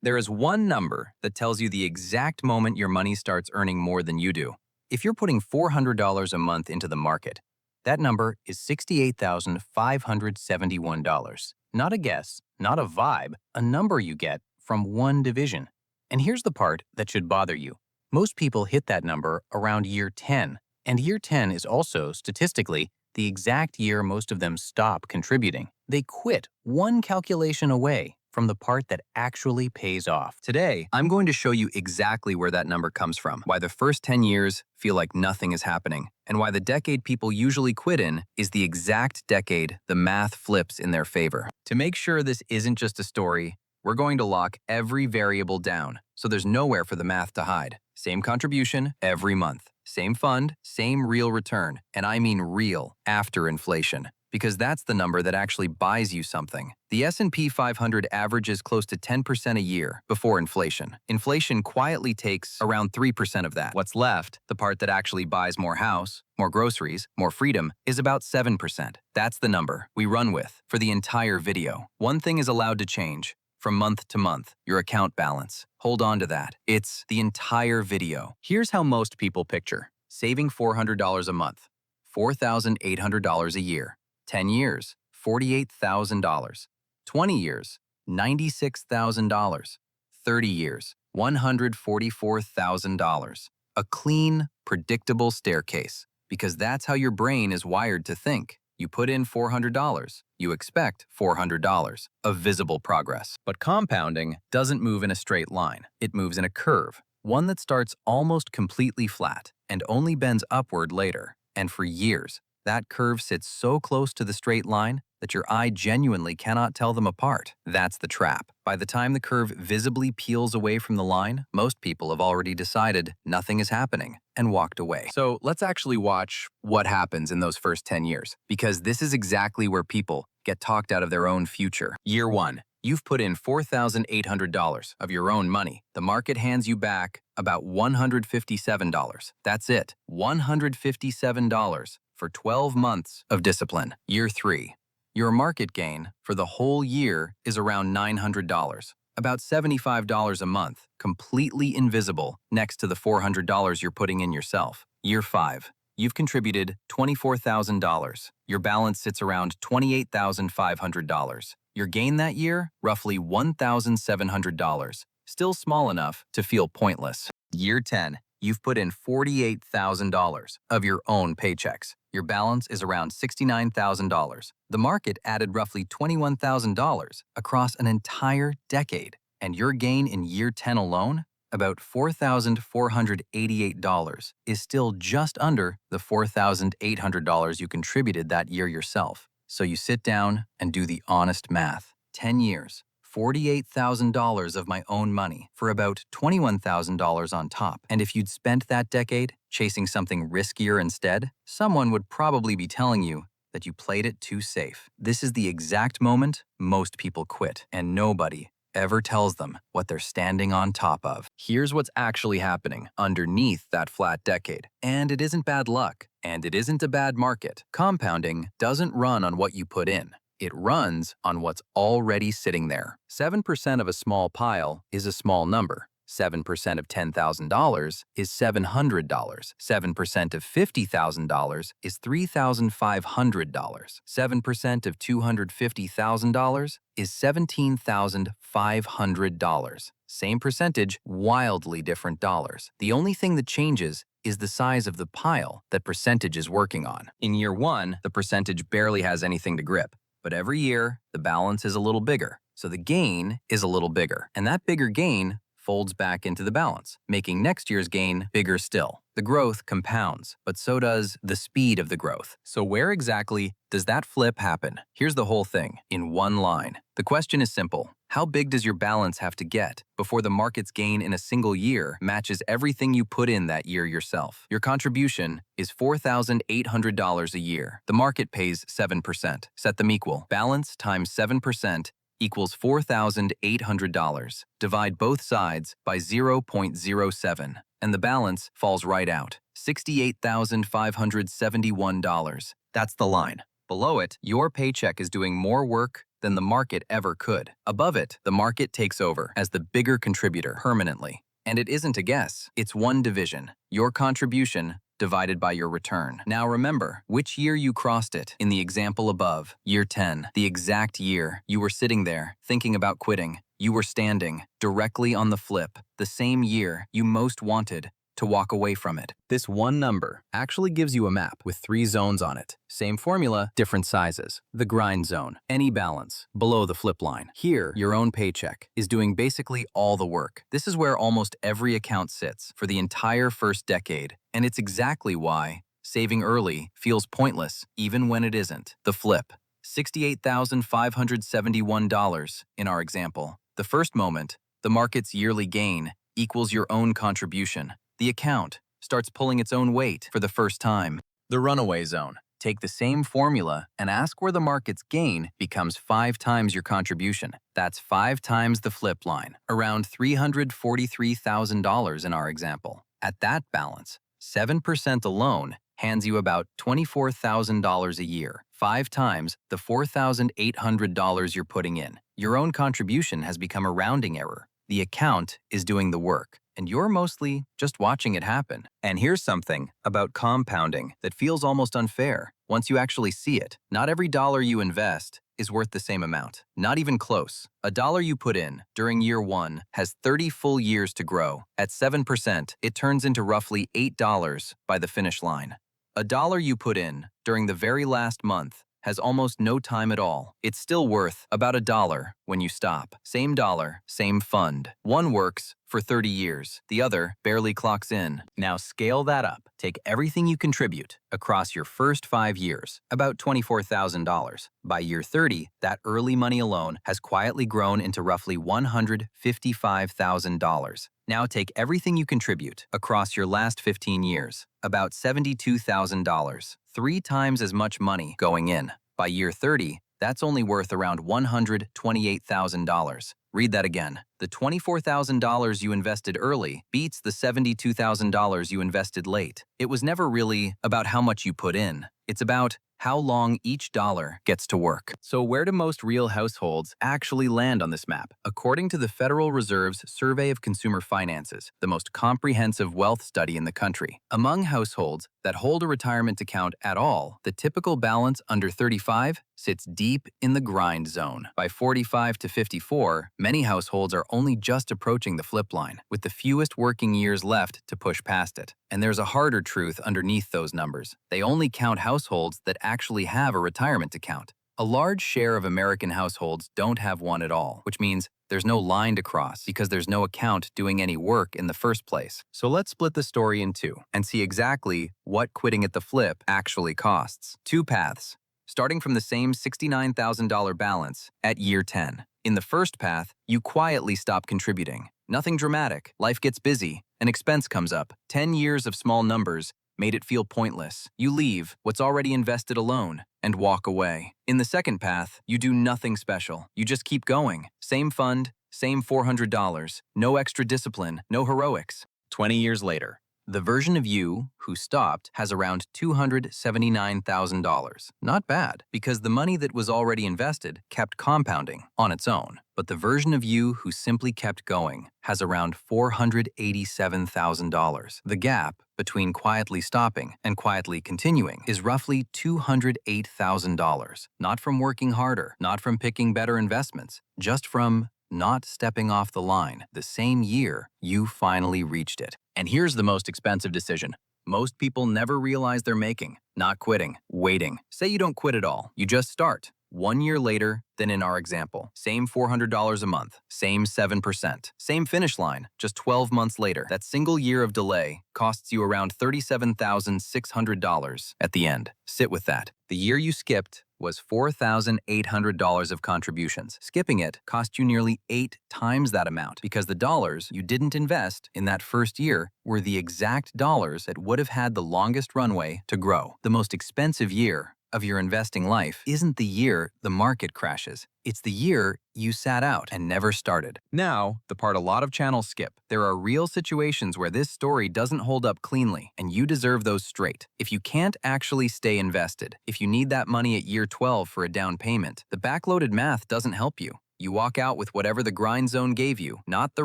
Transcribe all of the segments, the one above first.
There is one number that tells you the exact moment your money starts earning more than you do. If you're putting $400 a month into the market, that number is $68,571. Not a guess, not a vibe, a number you get from one division. And here's the part that should bother you. Most people hit that number around year 10, and year 10 is also, statistically, the exact year most of them stop contributing. They quit one calculation away from the part that actually pays off. Today, I'm going to show you exactly where that number comes from, why the first 10 years feel like nothing is happening, and why the decade people usually quit in is the exact decade the math flips in their favor. To make sure this isn't just a story, we're going to lock every variable down, so there's nowhere for the math to hide. Same contribution every month, same fund, same real return, and I mean real after inflation, because that's the number that actually buys you something. The S&P 500 averages close to 10% a year before inflation. Inflation quietly takes around 3% of that. What's left, the part that actually buys more house, more groceries, more freedom, is about 7%. That's the number we run with for the entire video. One thing is allowed to change. From month to month, your account balance. Hold on to that. It's the entire video. Here's how most people picture saving $400 a month, $4,800 a year, 10 years, $48,000, 20 years, $96,000, 30 years, $144,000. A clean, predictable staircase, because that's how your brain is wired to think. You put in $400, you expect $400 of visible progress. But compounding doesn't move in a straight line. It moves in a curve, one that starts almost completely flat and only bends upward later. And for years, that curve sits so close to the straight line that your eye genuinely cannot tell them apart. That's the trap. By the time the curve visibly peels away from the line, most people have already decided nothing is happening and walked away. So let's actually watch what happens in those first 10 years, because this is exactly where people get talked out of their own future. Year 1. You've put in $4,800 of your own money. The market hands you back about $157. That's it. $157 for 12 months of discipline. Year 3. Your market gain for the whole year is around $900, about $75 a month, completely invisible next to the $400 you're putting in yourself. Year 5. You've contributed $24,000. Your balance sits around $28,500. Your gain that year, roughly $1,700, still small enough to feel pointless. Year 10. You've put in $48,000 of your own paychecks. Your balance is around $69,000. The market added roughly $21,000 across an entire decade, and your gain in year 10 alone, about $4,488, is still just under the $4,800 you contributed that year yourself. So you sit down and do the honest math. 10 years. $48,000 of my own money for about $21,000 on top. And if you'd spent that decade chasing something riskier instead, someone would probably be telling you that you played it too safe. This is the exact moment most people quit, and nobody ever tells them what they're standing on top of. Here's what's actually happening underneath that flat decade. And it isn't bad luck, and it isn't a bad market. Compounding doesn't run on what you put in. It runs on what's already sitting there. 7% of a small pile is a small number. 7% of $10,000 is $700. 7% of $50,000 is $3,500. 7% of $250,000 is $17,500. Same percentage, wildly different dollars. The only thing that changes is the size of the pile that percentage is working on. In year 1, the percentage barely has anything to grip. But every year, the balance is a little bigger, so the gain is a little bigger. And that bigger gain folds back into the balance, making next year's gain bigger still. The growth compounds, but so does the speed of the growth. So where exactly does that flip happen? Here's the whole thing, in one line. The question is simple. How big does your balance have to get before the market's gain in a single year matches everything you put in that year yourself? Your contribution is $4,800 a year. The market pays 7%. Set them equal. Balance times 7% equals $4,800. Divide both sides by 0.07, and the balance falls right out. $68,571. That's the line. Below it, your paycheck is doing more work than the market ever could. Above it, the market takes over as the bigger contributor permanently. And it isn't a guess, it's one division, your contribution divided by your return. Now remember which year you crossed it in the example above, year 10, the exact year you were sitting there thinking about quitting. You were standing directly on the flip, the same year you most wanted to walk away from it. This one number actually gives you a map with 3 zones on it. Same formula, different sizes. The grind zone, any balance, below the flip line. Here, your own paycheck is doing basically all the work. This is where almost every account sits for the entire first decade, and it's exactly why saving early feels pointless even when it isn't. The flip, $68,571 in our example. The first moment, the market's yearly gain equals your own contribution. The account starts pulling its own weight for the first time. The runaway zone. Take the same formula and ask where the market's gain becomes 5 times your contribution. That's 5 times the flip line, around $343,000 in our example. At that balance, 7% alone hands you about $24,000 a year, 5 times the $4,800 you're putting in. Your own contribution has become a rounding error. The account is doing the work, and you're mostly just watching it happen. And here's something about compounding that feels almost unfair once you actually see it. Not every dollar you invest is worth the same amount. Not even close. A dollar you put in during year 1 has 30 full years to grow. At 7%, it turns into roughly $8 by the finish line. A dollar you put in during the very last month has almost no time at all. It's still worth about $1 when you stop. Same dollar, same fund. One works for 30 years. The other barely clocks in. Now scale that up. Take everything you contribute across your first 5 years, about $24,000. By year 30, that early money alone has quietly grown into roughly $155,000. Now take everything you contribute across your last 15 years, about $72,000, 3 times as much money going in. By year 30, that's only worth around $128,000. Read that again. The $24,000 you invested early beats the $72,000 you invested late. It was never really about how much you put in. It's about how long each dollar gets to work. So where do most real households actually land on this map? According to the Federal Reserve's Survey of Consumer Finances, the most comprehensive wealth study in the country, among households that hold a retirement account at all, the typical balance under 35 sits deep in the grind zone. By 45 to 54, many households are only just approaching the flip line, with the fewest working years left to push past it. And there's a harder truth underneath those numbers. They only count households that actually have a retirement account. A large share of American households don't have one at all, which means there's no line to cross because there's no account doing any work in the first place. So let's split the story in 2 and see exactly what quitting at the flip actually costs. 2 paths, starting from the same $69,000 balance at year 10. In the first path, you quietly stop contributing. Nothing dramatic. Life gets busy. An expense comes up. 10 years of small numbers made it feel pointless. You leave what's already invested alone and walk away. In the second path, you do nothing special. You just keep going. Same fund, same $400. No extra discipline, no heroics. 20 years later, the version of you who stopped has around $279,000. Not bad, because the money that was already invested kept compounding on its own. But the version of you who simply kept going has around $487,000. The gap between quietly stopping and quietly continuing is roughly $208,000. Not from working harder, not from picking better investments, just from not stepping off the line the same year you finally reached it. And here's the most expensive decision most people never realize they're making: not quitting, waiting. Say you don't quit at all, you just start. 1 year later than in our example. Same $400 a month, same 7%, same finish line, just 12 months later. That single year of delay costs you around $37,600 at the end. Sit with that. The year you skipped was $4,800 of contributions. Skipping it cost you nearly 8 times that amount because the dollars you didn't invest in that first year were the exact dollars that would have had the longest runway to grow. The most expensive year of your investing life isn't the year the market crashes. It's the year you sat out and never started. Now, the part a lot of channels skip. There are real situations where this story doesn't hold up cleanly, and you deserve those straight. If you can't actually stay invested, if you need that money at year 12 for a down payment, the backloaded math doesn't help you. You walk out with whatever the grind zone gave you, not the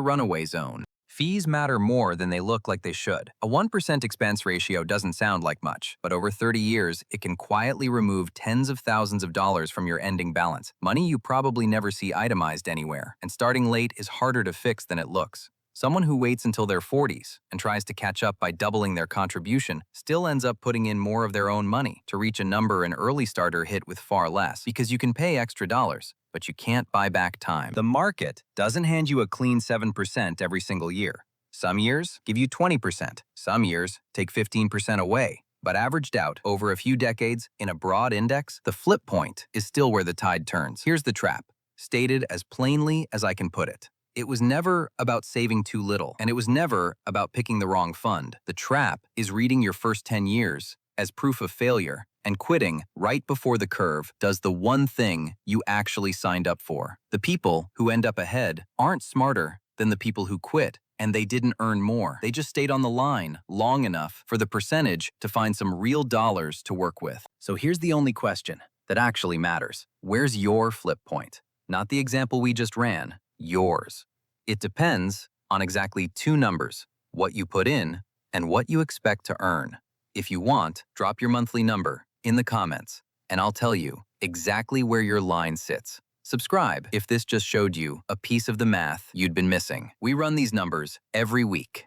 runaway zone. Fees matter more than they look like they should. A 1% expense ratio doesn't sound like much, but over 30 years, it can quietly remove tens of thousands of dollars from your ending balance, money you probably never see itemized anywhere. And starting late is harder to fix than it looks. Someone who waits until their 40s and tries to catch up by doubling their contribution still ends up putting in more of their own money to reach a number an early starter hit with far less, because you can pay extra dollars, but you can't buy back time. The market doesn't hand you a clean 7% every single year. Some years give you 20%. Some years take 15% away. But averaged out over a few decades in a broad index, the flip point is still where the tide turns. Here's the trap, stated as plainly as I can put it. It was never about saving too little, and it was never about picking the wrong fund. The trap is reading your first 10 years as proof of failure and quitting right before the curve does the one thing you actually signed up for. The people who end up ahead aren't smarter than the people who quit, and they didn't earn more. They just stayed on the line long enough for the percentage to find some real dollars to work with. So here's the only question that actually matters. Where's your flip point? Not the example we just ran, yours. It depends on exactly two numbers, what you put in and what you expect to earn. If you want, drop your monthly number in the comments, and I'll tell you exactly where your line sits. Subscribe if this just showed you a piece of the math you'd been missing. We run these numbers every week.